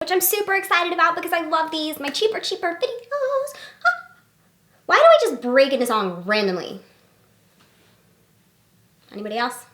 which I'm super excited about because I love these, my cheaper videos. Why do I just break into song randomly? Anybody else?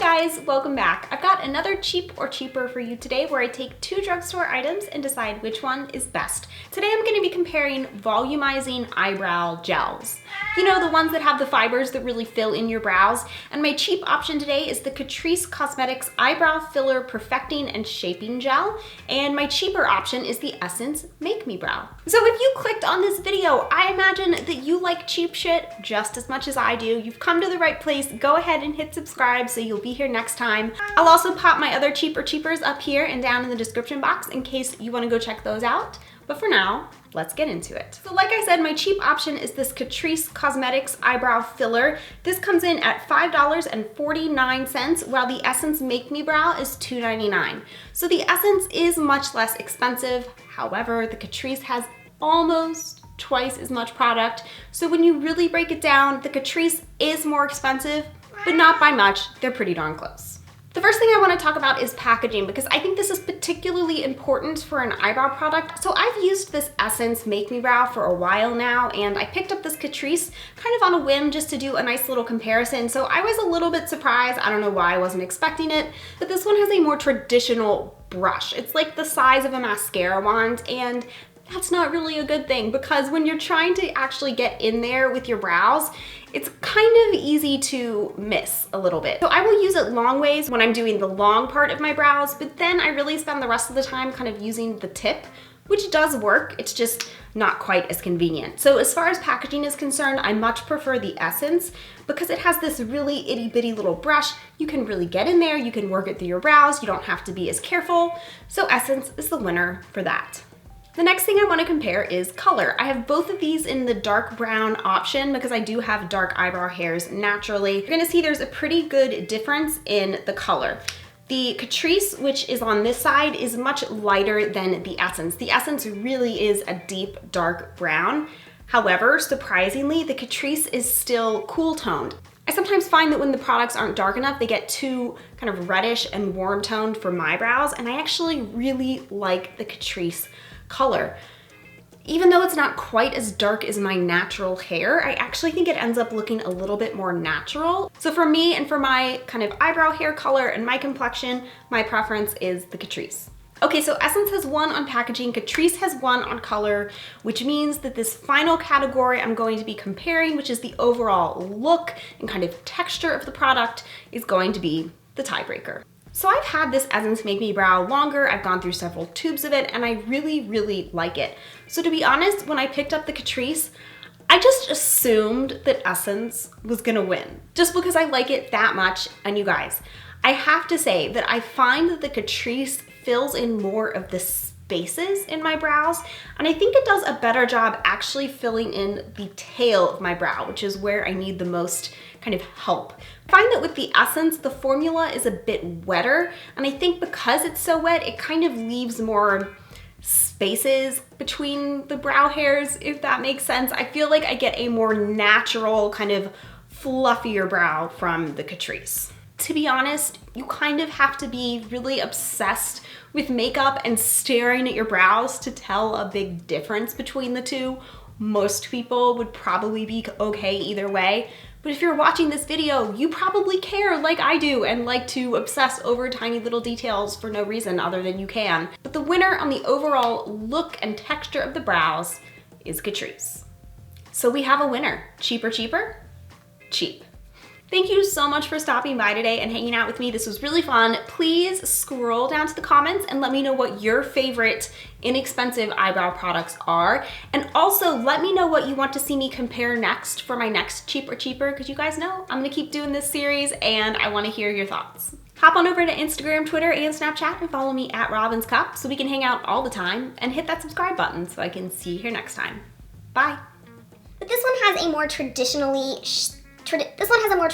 Guys, welcome back. I've got another cheap or cheaper for you today where I take two drugstore items and decide which one is best. Today I'm going to be comparing volumizing eyebrow gels. You know, the ones that have the fibers that really fill in your brows. And my cheap option today is the Catrice Cosmetics Eyebrow Filler Perfecting and Shaping Gel. And my cheaper option is the Essence Make Me Brow. So if you clicked on this video, I imagine that you like cheap shit just as much as I do. You've come to the right place. Go ahead and hit subscribe so you'll be here next time. I'll also pop my other cheapers up here and down in the description box in case you want to go check those out. But for now, let's get into it. So like I said, my cheap option is this Catrice Cosmetics Eyebrow Filler. This comes in at $5.49, while the Essence Make Me Brow is $2.99. So the Essence is much less expensive. However, the Catrice has almost twice as much product. So when you really break it down, the Catrice is more expensive, but not by much. They're pretty darn close. The first thing I want to talk about is packaging, because I think this is particularly important for an eyebrow product. So I've used this Essence Make Me Brow for a while now, and I picked up this Catrice kind of on a whim just to do a nice little comparison. So I was a little bit surprised. I don't know why I wasn't expecting it, but this one has a more traditional brush. It's like the size of a mascara wand, and that's not really a good thing, because when you're trying to actually get in there with your brows, it's kind of easy to miss a little bit. So I will use it long ways when I'm doing the long part of my brows, but then I really spend the rest of the time kind of using the tip, which does work. It's just not quite as convenient. So as far as packaging is concerned, I much prefer the Essence because it has this really itty bitty little brush. You can really get in there, you can work it through your brows, you don't have to be as careful. So Essence is the winner for that. The next thing I want to compare is color. I have both of these in the dark brown option because I do have dark eyebrow hairs naturally. You're gonna see there's a pretty good difference in the color. The Catrice, which is on this side, is much lighter than the Essence. The Essence really is a deep dark brown. However, surprisingly, the Catrice is still cool toned. I sometimes find that when the products aren't dark enough, they get too kind of reddish and warm toned for my brows, and I actually really like the Catrice color. Even though it's not quite as dark as my natural hair, I actually think it ends up looking a little bit more natural. So for me and for my kind of eyebrow hair color and my complexion, my preference is the Catrice. Okay, so Essence has one on packaging, Catrice has one on color, which means that this final category I'm going to be comparing, which is the overall look and kind of texture of the product, is going to be the tiebreaker. So I've had this Essence Make Me Brow longer, I've gone through several tubes of it, and I really like it. So to be honest, when I picked up the Catrice, I just assumed that Essence was gonna win, just because I like it that much. And you guys, I have to say that I find that the Catrice fills in more of the spaces in my brows, and I think it does a better job actually filling in the tail of my brow, which is where I need the most kind of help. I find that with the Essence, the formula is a bit wetter, and I think because it's so wet, it kind of leaves more spaces between the brow hairs, if that makes sense. I feel like I get a more natural, kind of fluffier brow from the Catrice. To be honest, you kind of have to be really obsessed with makeup and staring at your brows to tell a big difference between the two. Most people would probably be okay either way. But if you're watching this video, you probably care like I do and like to obsess over tiny little details for no reason other than you can. But the winner on the overall look and texture of the brows is Catrice. So we have a winner. Cheaper? Cheap. Thank you so much for stopping by today and hanging out with me. This was really fun. Please scroll down to the comments and let me know what your favorite inexpensive eyebrow products are. And also let me know what you want to see me compare next for my next cheaper, because you guys know I'm gonna keep doing this series and I wanna hear your thoughts. Hop on over to Instagram, Twitter, and Snapchat and follow me at Robin's Cup so we can hang out all the time, and hit that subscribe button so I can see you here next time. Bye. But this one has a more traditionally size, but this one has a more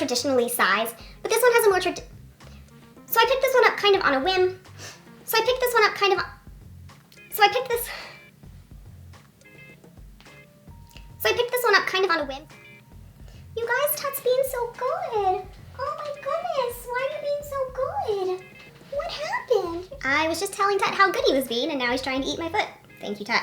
so I picked this one up kind of on a whim. So I picked this one up kind of, on a whim. You guys, Tut's being so good. Oh my goodness, why are you I was just telling Tut how good he was being, and now he's trying to eat my foot. Thank you, Tut.